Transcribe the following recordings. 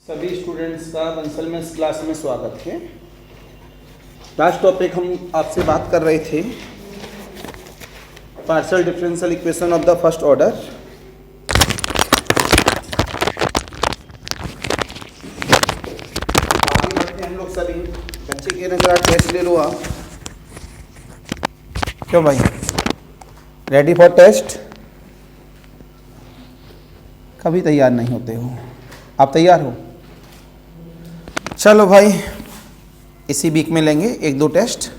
सभी स्टूडेंट्स का बंसल में इस क्लास में स्वागत है। लास्ट टॉपिक हम आपसे बात कर रहे थे partial differential equation of the first order. आगे बढ़ते हैं हम लोग सभी। बच्चे के नजर टेस्ट ले लो आप। क्यों भाई, रेडी फॉर टेस्ट? कभी तैयार नहीं होते हो आप? तैयार हो? चलो भाई, इसी वीक में लेंगे एक दो टेस्ट।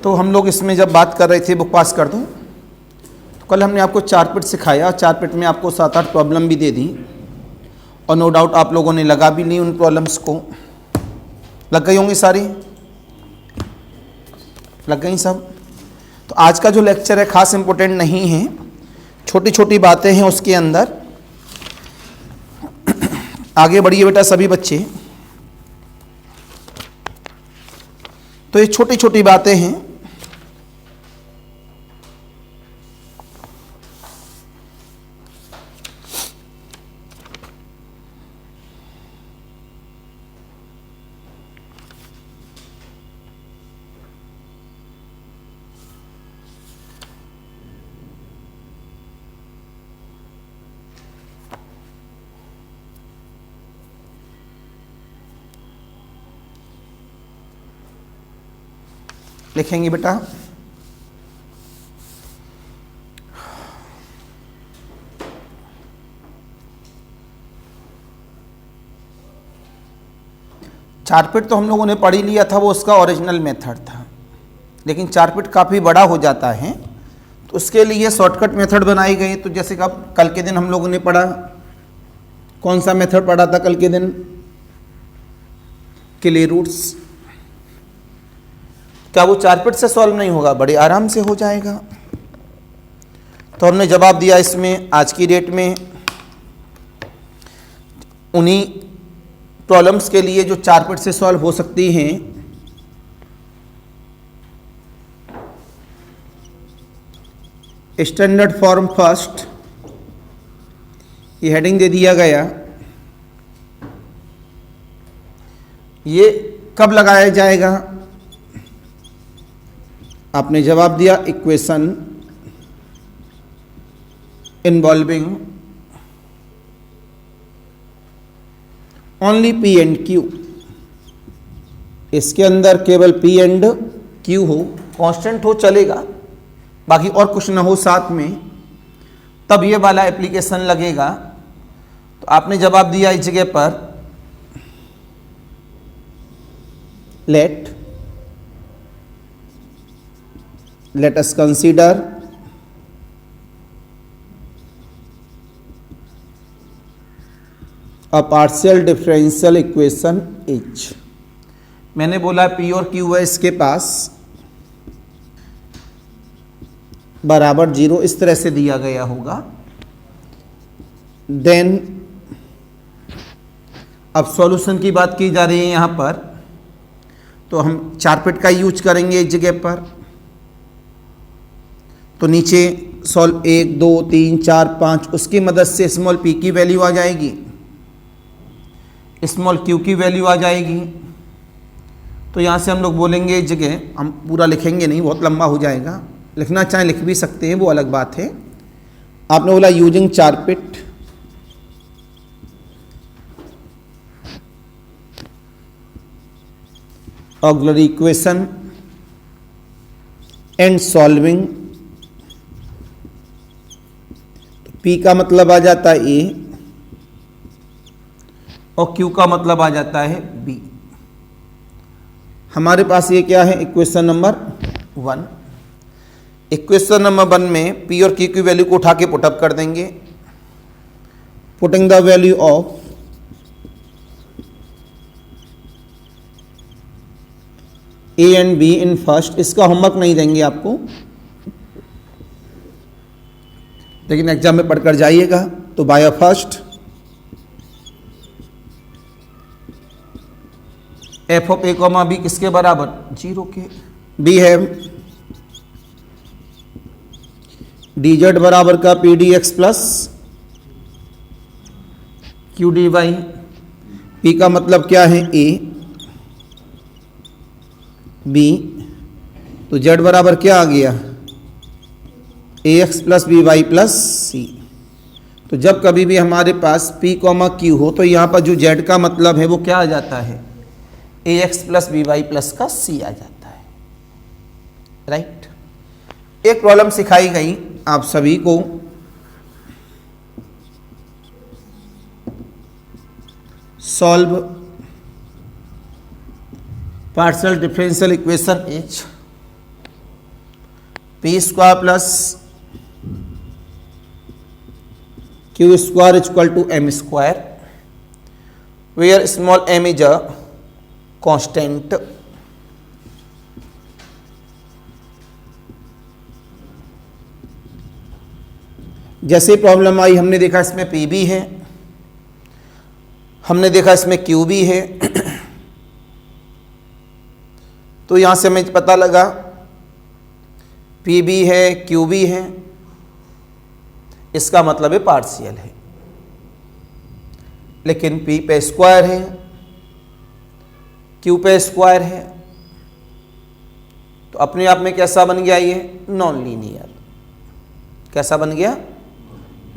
तो हम लोग इसमें जब बात कर रहे थे, बुक पास कर दूं, तो कल हमने आपको चारपिट सिखाया। चारपिट में आपको 7-8 प्रॉब्लम भी दे दी और नो डाउट आप लोगों ने लगा भी ली उन प्रॉब्लम्स को। लग गई होंगी सारी? लग गई सब? तो आज का जो लेक्चर है खास इम्पोर्टेंट नहीं है, छोटी छोटी बातें हैं उसके अंदर। आगे बढ़िए बेटा सभी बच्चे। तो ये छोटी छोटी बातें हैं। लिखेंगे बेटा। चारपिट तो हम लोगों ने पढ़ ही लिया था, वो उसका ओरिजिनल मेथड था। लेकिन चारपिट काफ़ी बड़ा हो जाता है, तो उसके लिए शॉर्टकट मेथड बनाई गई। तो जैसे कल के दिन हम लोगों ने पढ़ा, कौन सा मेथड पढ़ा था कल के दिन? Clay roots. क्या वो चारपिट से सॉल्व नहीं होगा? बड़े आराम से हो जाएगा। तो हमने जवाब दिया इसमें आज की डेट में उन्हीं प्रॉब्लम्स के लिए जो चारपिट से सॉल्व हो सकती हैं। स्टैंडर्ड फॉर्म फर्स्ट, ये हेडिंग दे दिया गया। ये कब लगाया जाएगा? आपने जवाब दिया equation involving only P and Q. इसके अंदर केवल पी एंड क्यू हो, कांस्टेंट हो चलेगा, बाकी और कुछ ना हो साथ में, तब ये वाला एप्लीकेशन लगेगा। तो आपने जवाब दिया इस जगह पर let us consider a partial differential equation H। मैंने बोला P और Q है इसके पास बराबर 0, इस तरह से दिया गया होगा। देन अब सॉल्यूशन की बात की जा रही है यहाँ पर, तो हम चारपिट का यूज करेंगे इस जगह पर। तो नीचे सॉल्व 1 2 3 4 5, उसकी मदद से स्मॉल p की वैल्यू आ जाएगी, स्मॉल q की वैल्यू आ जाएगी। तो यहाँ से हम लोग बोलेंगे इस जगह, हम पूरा लिखेंगे नहीं, बहुत लंबा हो जाएगा। लिखना चाहें लिख भी सकते हैं, वो अलग बात है। आपने बोला using Charpit auxiliary equation and solving. P का मतलब आ जाता है A और Q का मतलब आ जाता है B। हमारे पास ये क्या है? Equation number 1। इक्वेशन नंबर 1 में P और Q की वैल्यू को उठा के पुटअप कर देंगे। Putting the value of A and B in first. इसका होमवर्क नहीं देंगे आपको, लेकिन एग्जाम में पढ़कर जाइएगा। तो by first F of A comma B किसके बराबर? 0 के। बी है डी जेड बराबर का P D X plus Q D Y. P का मतलब क्या है A, B, तो Z बराबर क्या आ गया AX plus B Y plus c. तो जब कभी भी हमारे पास P कॉमा Q हो तो यहाँ पर जो Z का मतलब है वो क्या आ जाता है AX plus B Y plus का C आ जाता है, राइट। एक प्रॉब्लम सिखाई गई आप सभी को, solve partial differential equation H P square plus Q square equal to M square, where small m is a constant. जैसे प्रॉब्लम आई हमने देखा इसमें P भी है, हमने देखा इसमें Q भी है, तो यहां से हमें पता लगा P भी है Q भी है, इसका मतलब है पार्शियल है। लेकिन P पे स्क्वायर है, Q पे स्क्वायर है, तो अपने आप में कैसा बन गया ये नॉन लीनियर। कैसा बन गया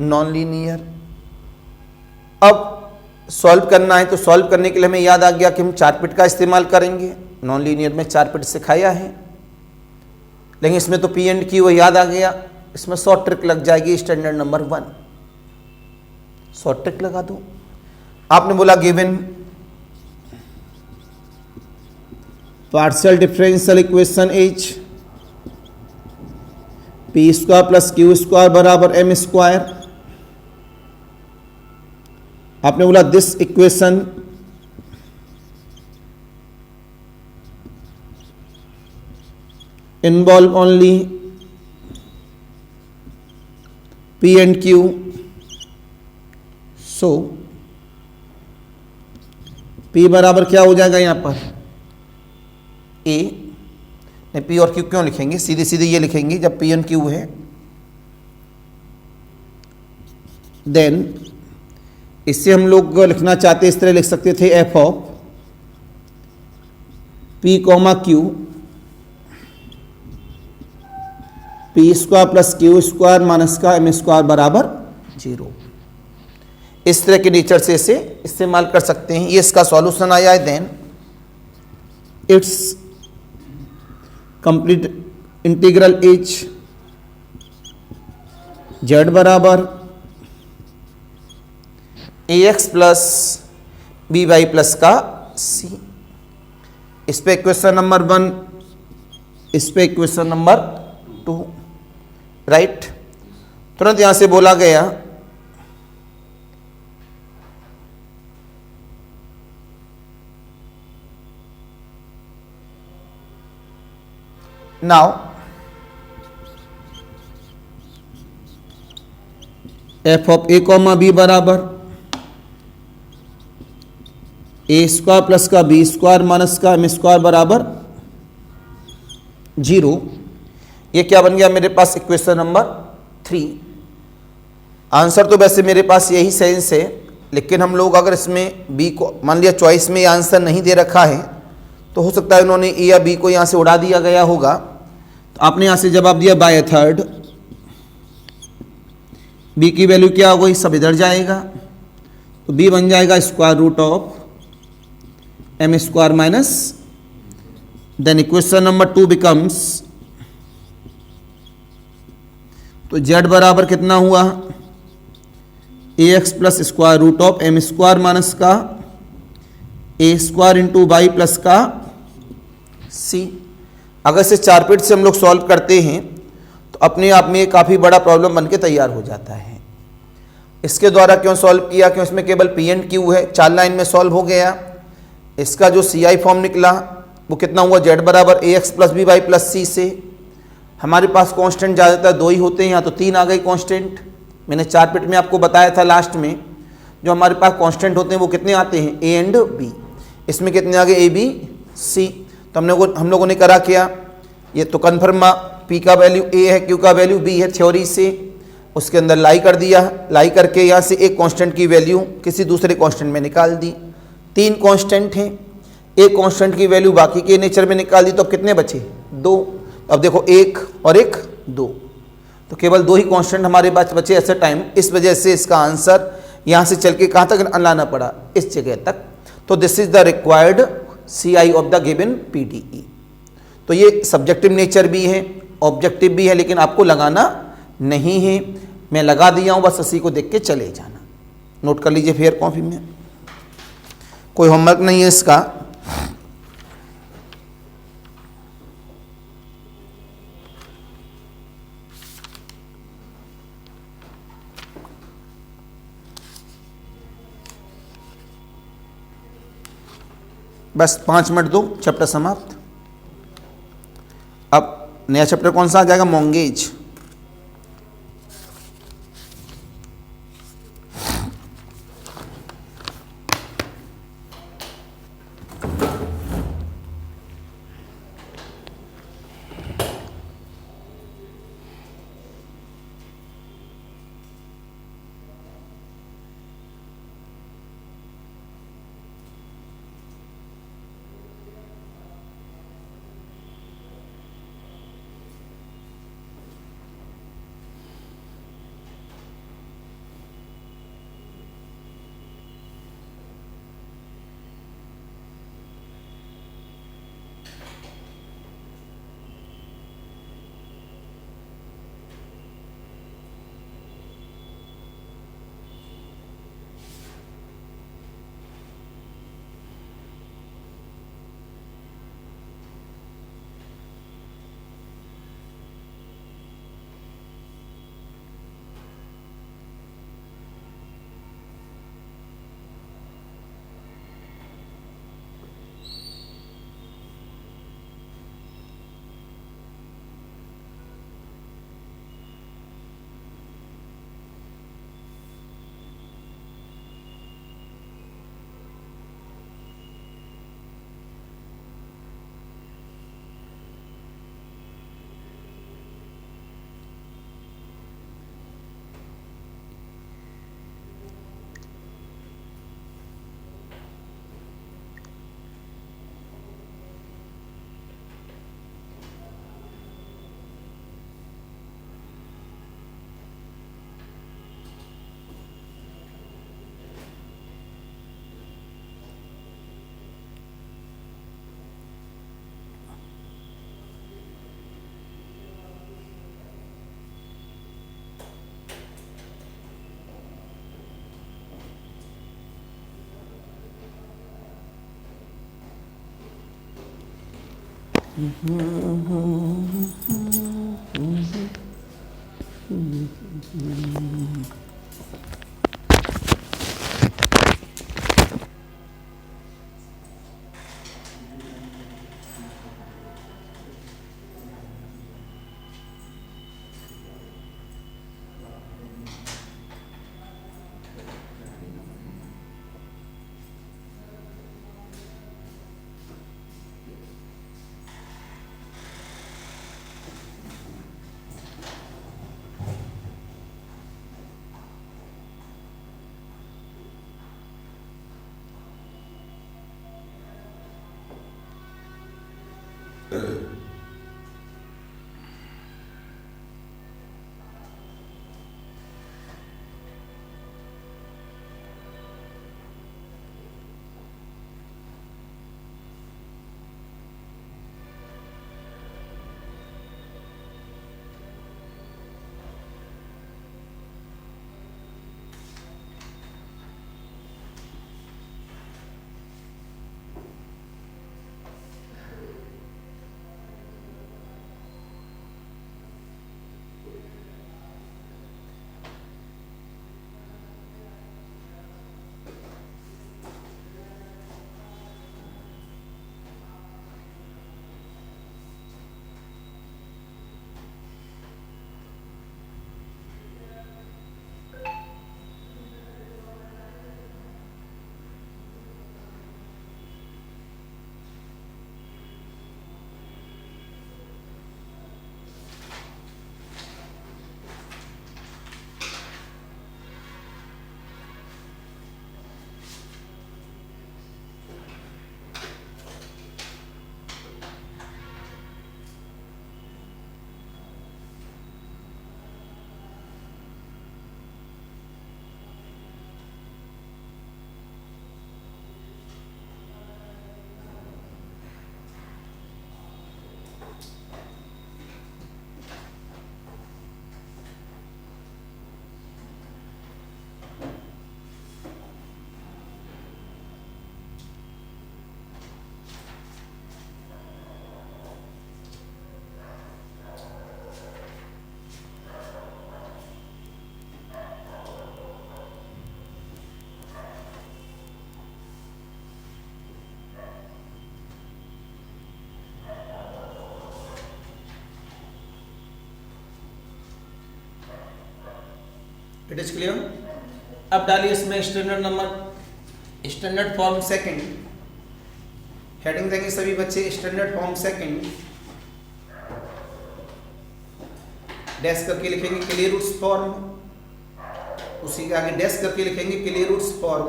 नॉन लीनियर। अब सॉल्व करना है तो सॉल्व करने के लिए हमें याद आ गया कि हम चारपिट का इस्तेमाल करेंगे। नॉन लीनियर में चारपिट सिखाया है, लेकिन इसमें तो P एंड Q याद आ गया। इसमें शॉर्ट ट्रिक लग जाएगी, स्टैंडर्ड नंबर 1 शॉर्ट ट्रिक लगा दो। आपने बोला given partial differential equation H P square plus Q square बराबर M स्क्वायर। आपने बोला this equation involve only P and Q, so P बराबर क्या हो जाएगा यहां पर A, नहीं P और Q क्यों लिखेंगे, सीधे सीधे ये लिखेंगे जब P एंड Q है। देन इससे हम लोग लिखना चाहते इस तरह लिख सकते थे f of P comma Q P square plus Q square minus का M स्क्वायर बराबर 0। इस तरह के नेचर से इसे इस्तेमाल कर सकते हैं। ये इसका सॉल्यूशन आया है। Then it's complete integral H Z बराबर AX plus B Y plus का C। इस पे इक्वेशन नंबर 1, इस पे इक्वेशन नंबर 2, राइट। तुरंत यहां से बोला गया now f of A comma B बराबर A स्क्वायर प्लस का B स्क्वायर माइनस का M स्क्वायर बराबर 0। ये क्या बन गया मेरे पास इक्वेशन नंबर 3। आंसर तो वैसे मेरे पास यही सेंस है, लेकिन हम लोग अगर इसमें B को मान लिया चॉइस में ये आंसर नहीं दे रखा है तो हो सकता है उन्होंने A या B को यहाँ से उड़ा दिया गया होगा। तो आपने यहाँ से जवाब दिया बाय थर्ड, B की वैल्यू क्या हो गई, सब इधर जाएगा, तो B बन जाएगा square root of M square minus, then equation number 2 becomes, तो Z बराबर कितना हुआ AX plus square root of M square minus का A square into Y plus का C। अगर इसे चारपिट से हम लोग सॉल्व करते हैं तो अपने आप में काफ़ी बड़ा प्रॉब्लम बन के तैयार हो जाता है। इसके द्वारा क्यों सॉल्व किया, क्यों इसमें केवल P एंड Q है, 4 लाइन में सॉल्व हो गया। इसका जो CI फॉर्म निकला वो कितना हुआ, Z बराबर AX plus B Y plus C से हमारे पास कांस्टेंट ज़्यादातर 2 ही होते हैं, यहाँ तो 3 आ गई कांस्टेंट। मैंने चारपिट में आपको बताया था लास्ट में, जो हमारे पास कांस्टेंट होते हैं वो कितने आते हैं A एंड B। इसमें कितने आ गए A B C। तो हम लोगों ने करा क्या, ये तो कन्फर्म P का वैल्यू A है, Q का वैल्यू B है थ्योरी से, उसके अंदर लाई कर दिया, लाई करके यहाँ से एक कांस्टेंट की वैल्यू किसी दूसरे कांस्टेंट में निकाल दी। तीन कांस्टेंट हैं, एक कांस्टेंट की वैल्यू बाकी के नेचर में निकाल दी तो अब कितने बचे? दो। अब देखो एक और एक दो, तो केवल दो ही कांस्टेंट हमारे पास बचे ऐसे टाइम। इस वजह से इसका आंसर यहाँ से चल के कहाँ तक लाना पड़ा? इस जगह तक। तो this is the required CI of the given PDE। तो ये सब्जेक्टिव नेचर भी है, ऑब्जेक्टिव भी है, लेकिन आपको लगाना नहीं है। मैं लगा दिया हूँ, बस उसी को देख के चले जाना। नोट कर लीजिए फेयर कॉपी में, कोई होमवर्क नहीं है इसका। बस 5 मिनट दो, चैप्टर समाप्त। अब नया चैप्टर कौन सा आ जाएगा? मॉन्गेज। It is clear. अब डालिए इसमें standard number, standard form second, heading देंगे सभी बच्चे स्टैंडर्ड फॉर्म सेकंड, डैश करके लिखेंगे क्लियर रूट्स फॉर्म, उसी के आगे डैश करके लिखेंगे Clairaut's form,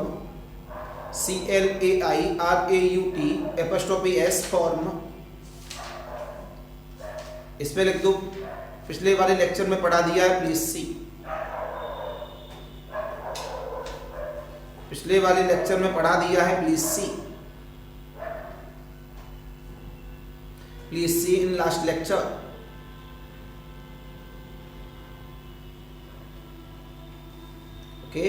CLAIRAUT form, इस पे लिख दो। पिछले वाले लेक्चर में पढ़ा दिया है, प्लीज सी। पिछले वाले लेक्चर में पढ़ा दिया है, please see, please see in last lecture. Okay,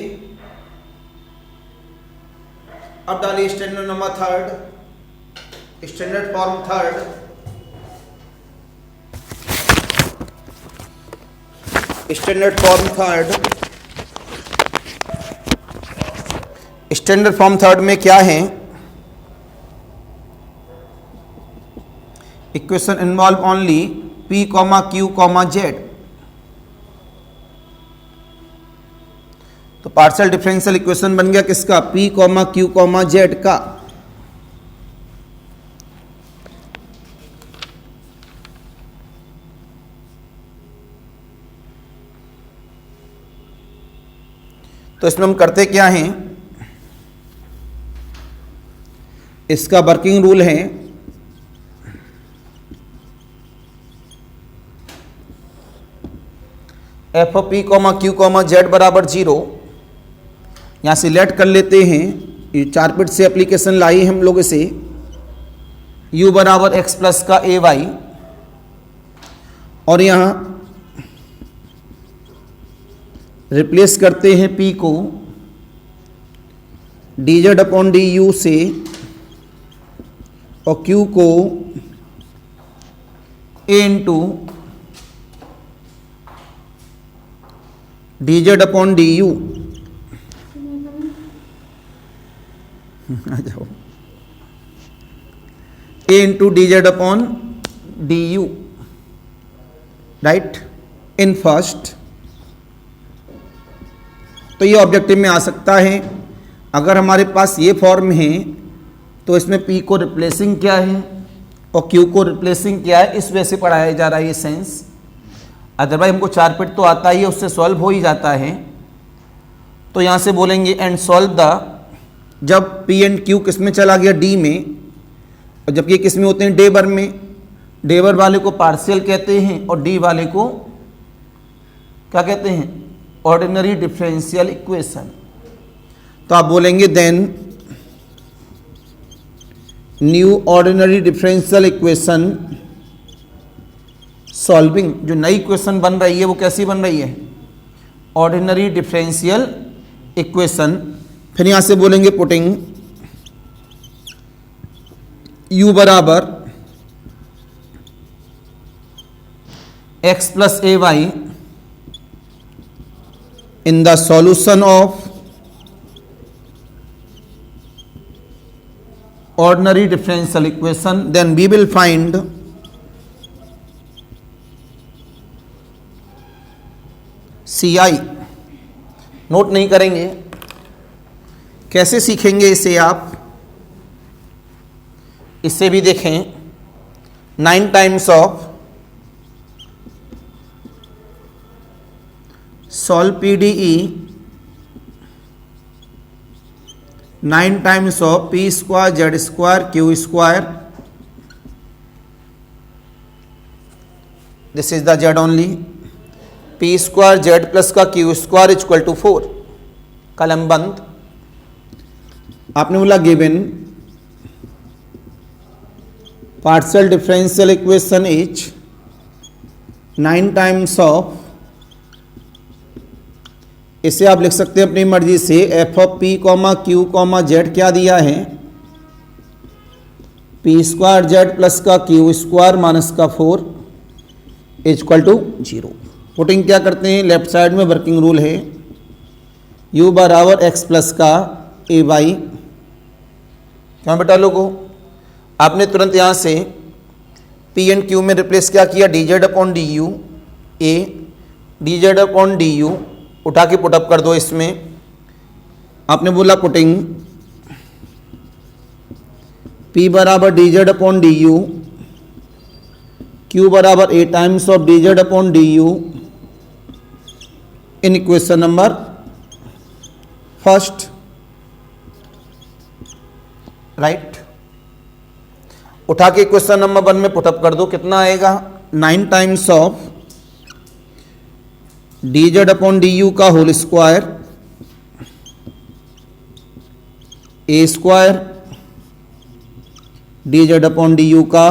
अब डालिए standard number third, standard form third, standard form third. Standard form third में क्या है? Equation involve only P, Q, Z। तो पार्शियल डिफरेंशियल इक्वेशन बन गया किसका? P, Q, Z का। तो इसमें हम करते क्या हैं? इसका वर्किंग रूल है F of P, Q, Z बराबर 0। यहाँ से लेट कर लेते हैं, ये 4 बिट से एप्लीकेशन लाई हम लोग इसे, u बराबर x प्लस का ay, और यहाँ रिप्लेस करते हैं P को dz अपॉन du से और Q को a into dz upon du। आ जाओ, a into dz upon du, right, in first. तो ये ऑब्जेक्टिव में आ सकता है। अगर हमारे पास ये फॉर्म है तो इसमें P को रिप्लेसिंग क्या है और Q को रिप्लेसिंग क्या है, इस वजह से पढ़ाया जा रहा है ये सेंस। अदरवाइज हमको 4 पिट तो आता ही है, उससे सॉल्व हो ही जाता है। तो यहाँ से बोलेंगे एंड सॉल्व द, जब P एंड Q किस में चला गया? D में, और जबकि किस में होते हैं? डेबर में। डेबर वाले को पार्शियल कहते हैं और D वाले को क्या कहते हैं? Ordinary differential equation. तो आप बोलेंगे then new ordinary differential equation solving. जो नई इक्वेशन बन रही है वो कैसी बन रही है? Ordinary differential equation. फिर यहां से बोलेंगे पुटिंग u बराबर x plus A Y in the solution of ordinary differential equation, then we will find CI। Note नहीं करेंगे, कैसे सीखेंगे इसे आप? इससे भी देखें, 9 times of solve PDE 9 times of P square Z square Q square, this is the Z only, P square Z plus का Q square is equal to 4। कलम बंद। आपने बोला given partial differential equation is 9 times of, इसे आप लिख सकते हैं अपनी मर्जी से, F of P, Q, Z क्या दिया है? P स्क्वायर Z प्लस का Q स्क्वायर माइनस का 4 इज इक्वल टू 0। पुटिंग क्या करते हैं? लेफ्ट साइड में वर्किंग रूल है u बराबर x प्लस का ए वाई। क्या बेटा लोगों, आपने तुरंत यहाँ से P एंड Q में रिप्लेस क्या किया? dz upon du, a dz upon du उठा के पुटअप कर दो। इसमें आपने बोला पुटिंग P बराबर D z upon d you, Q बराबर A times of d z upon d you in equation number first, right. उठा के इक्वेशन नंबर 1 में पुटअप कर दो। कितना आएगा? 9 times of d z upon d u का whole square a square d z upon d u का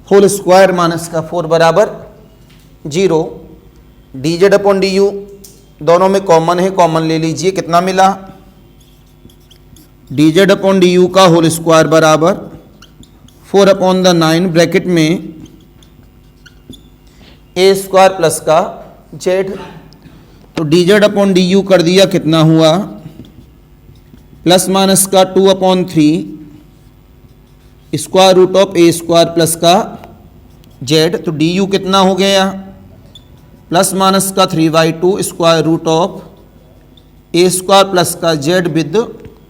whole square minus का 4 बराबर 0। D z upon d u दोनों में कॉमन है, कॉमन ले लीजिए। कितना मिला? D z upon d u का होल स्क्वायर बराबर 4 अपॉन द 9 ब्रैकेट में ए स्क्वायर प्लस का जेड। तो d z upon d u कर दिया, कितना हुआ? प्लस माइनस का 2 upon 3 square root of a square plus का जेड। तो डी यू कितना हो गया? प्लस माइनस का 3/2 square root of a square plus का z with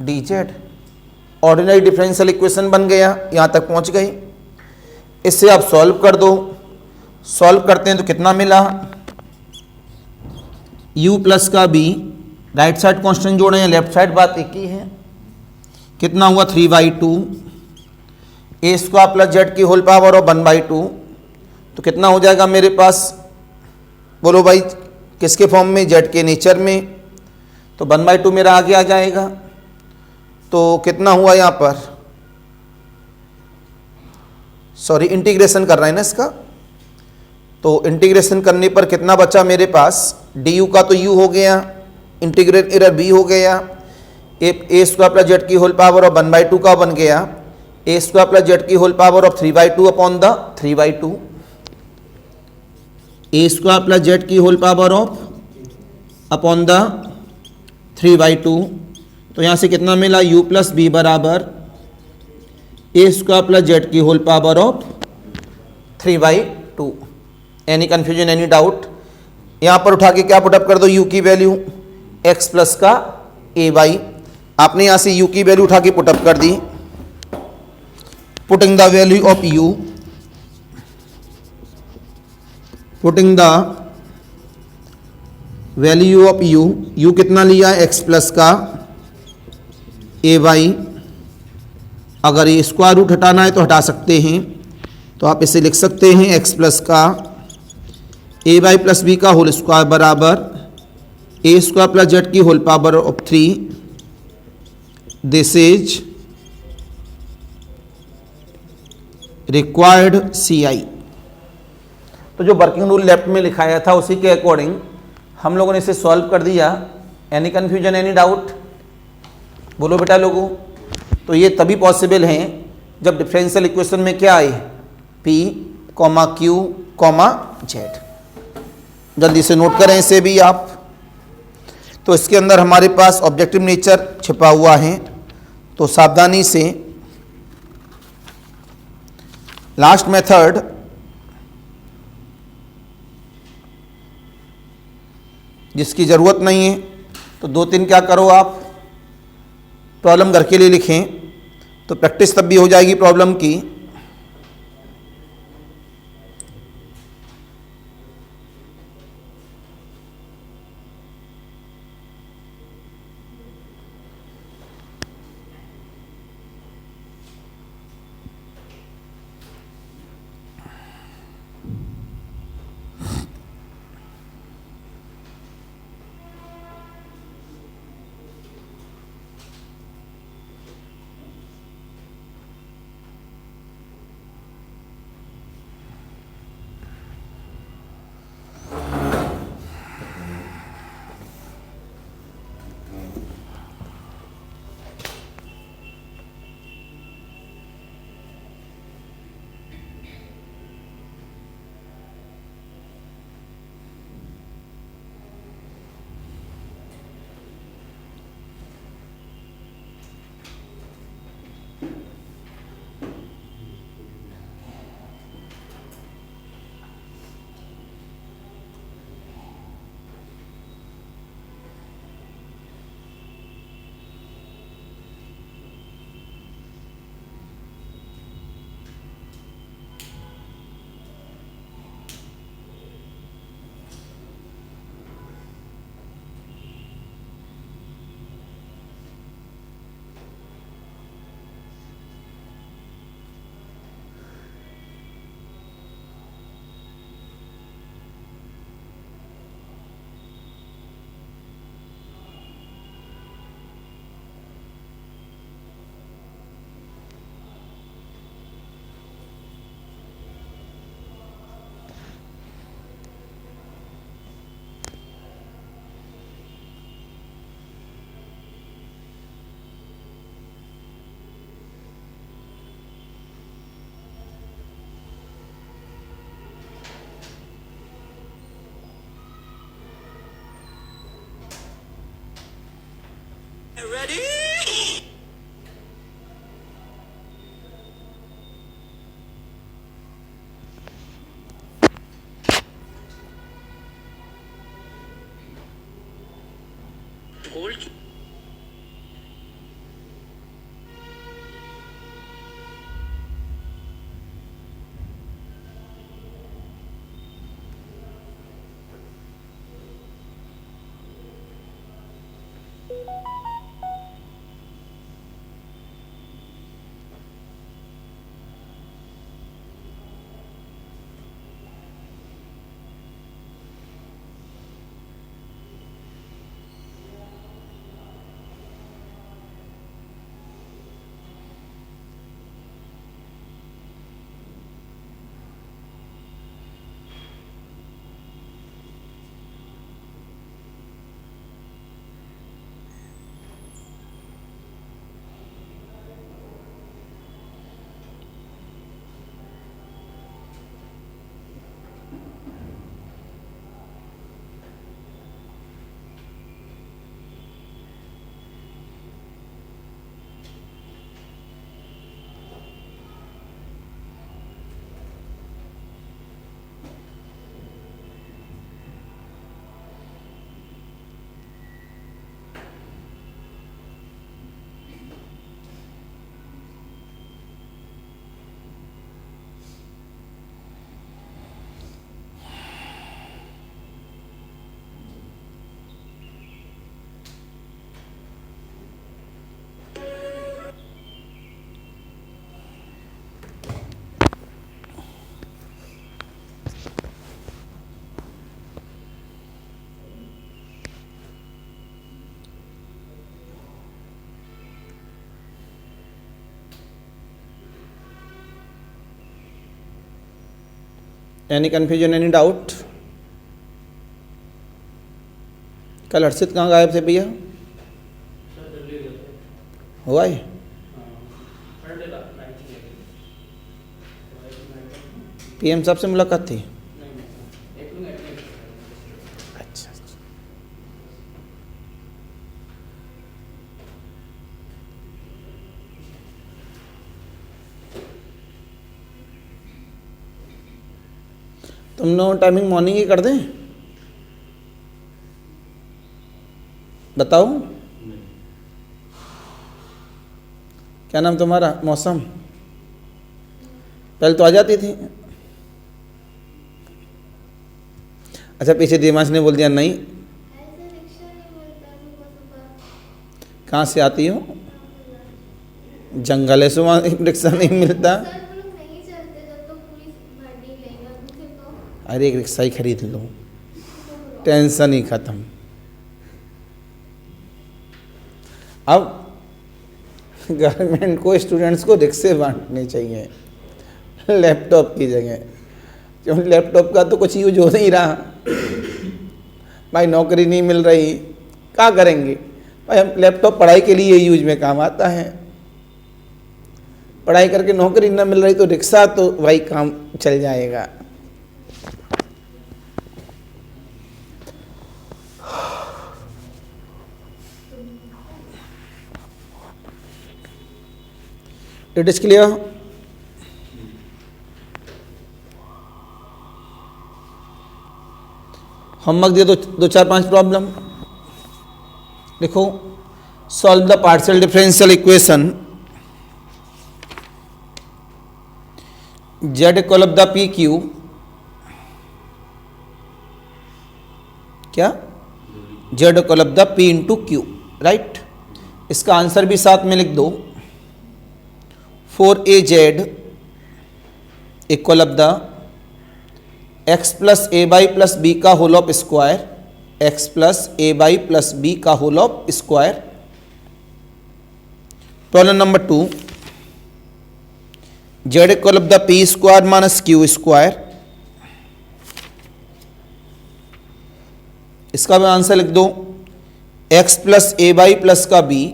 d z. Ordinary differential equation बन गया। यहाँ तक पहुँच गई। इससे आप सॉल्व कर दो। सॉल्व करते हैं तो कितना मिला? u प्लस का b, राइट साइड कांस्टेंट जोड़े हैं, लेफ्ट साइड बात एक ही है। कितना हुआ? 3/2 ए स्क्वायर प्लस जेड की होल पावर ऑफ 1/2। तो कितना हो जाएगा मेरे पास? बोलो भाई, किसके फॉर्म में? जेड के नेचर में। तो 1/2 मेरा आगे आ जाएगा। तो कितना हुआ यहाँ पर? सॉरी, इंटीग्रेशन कर रहे हैं ना इसका। तो इंटीग्रेशन करने पर कितना बचा मेरे पास? डी यू का तो u हो गया, इंटीग्रेट एरर b हो गया। ए स्क्वायर प्लस जेड की होल पावर ऑफ 1/2 का बन गया ए स्क्वायर प्लस जेड की whole power of 3/2 upon the 3/2। A square plus Z की whole power of upon the 3/2। तो यहाँ से कितना मिला? u प्लस बी बराबर ए स्क्वायर प्लस जेड की whole power of 3/2। Any confusion, any doubt? यहाँ पर उठा के क्या पुटअप कर दो? u की वैल्यू x प्लस का a बाई। आपने यहाँ से u की वैल्यू उठा के पुटअप कर दी। Putting the value of u, putting the value of u कितना लिया? x प्लस का a बाई। अगर ये स्क्वायर रूट हटाना है तो हटा सकते हैं। तो आप इसे लिख सकते हैं x प्लस का a बाई प्लस बी का होल स्क्वायर बराबर ए स्क्वायर प्लस जेड की whole power of 3। This is required CI। तो जो वर्किंग रूल लेफ्ट में लिखाया था उसी के अकॉर्डिंग हम लोगों ने इसे सॉल्व कर दिया। Any confusion, any doubt? बोलो बेटा लोगों। तो ये तभी पॉसिबल हैं जब डिफरेंशियल इक्वेशन में क्या आए? P, Q, Z। जल्दी से नोट करें इसे भी आप। तो इसके अंदर हमारे पास ऑब्जेक्टिव नेचर छिपा हुआ है, तो सावधानी से। लास्ट मेथड, जिसकी ज़रूरत नहीं है, तो 2-3 क्या करो आप, प्रॉब्लम घर के लिए लिखें, तो प्रैक्टिस तब भी हो जाएगी प्रॉब्लम की। Any confusion, any doubt? कल हर्षित कहाँ गायब थे भैया? हुआ है? पीएम साहब से मुलाकात थी? अच्छा। तुम लोग टाइमिंग मॉर्निंग ही कर दें? बताओ क्या नाम तुम्हारा? मौसम? पहले तो आ जाती थी। अच्छा, पीछे दिमाग ने बोल दिया नहीं। कहाँ से आती हो? जंगल है, सुबह रिक्शा नहीं मिलता। अरे एक रिक्शा ही खरीद लो, टेंशन ही खत्म। अब गवर्नमेंट को स्टूडेंट्स को रिक्शे बांटने चाहिए लैपटॉप की जगह, क्योंकि लैपटॉप का तो कुछ यूज हो नहीं रहा भाई। नौकरी नहीं मिल रही, क्या करेंगे भाई? हम लैपटॉप पढ़ाई के लिए यूज में काम आता है, पढ़ाई करके नौकरी न मिल रही तो रिक्शा तो भाई काम चल जाएगा। It is clear? होमवर्क दिया दो चार पांच प्रॉब्लम लिखो। Solve the partial differential equation Z equal of the P Q. क्या? Z equal of the P into Q, right. इसका आंसर भी साथ में लिख दो। 4az equal of the X plus A by plus B का whole of square, X plus A by plus B का whole of square. Problem number 2, Z equal of the P square minus Q square. इसका भी answer लिख दो। X plus A by plus का B,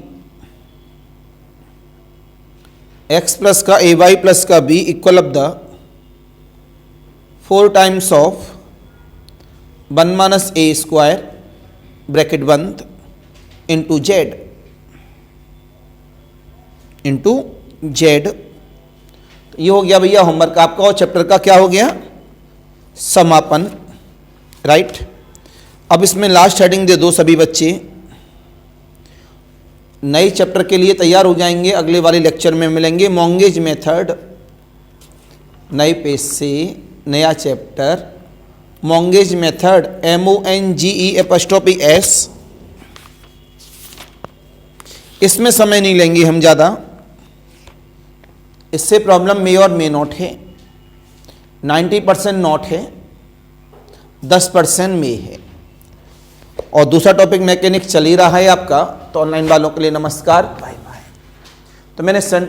X plus का A Y plus का B equal of the 4 times of 1 minus A square bracket बंद into Z. Into Z. ये हो गया भैया होमवर्क आपका, और चैप्टर का क्या हो गया, समापन, राइट। अब इसमें लास्ट हेडिंग दे दो सभी बच्चे, नए चैप्टर के लिए तैयार हो जाएंगे, अगले वाले लेक्चर में मिलेंगे। मॉन्गेज मेथड, नए पेज से नया चैप्टर, मॉन्गेज मेथड, MONGE'S। इसमें समय नहीं लेंगे हम ज़्यादा, इससे प्रॉब्लम मे और मे नॉट है, 90% नॉट है, 10% मे है। और दूसरा टॉपिक मैकेनिक चल ही रहा है आपका, तो ऑनलाइन वालों के लिए नमस्कार, बाय बाय। तो मैंने सेंटर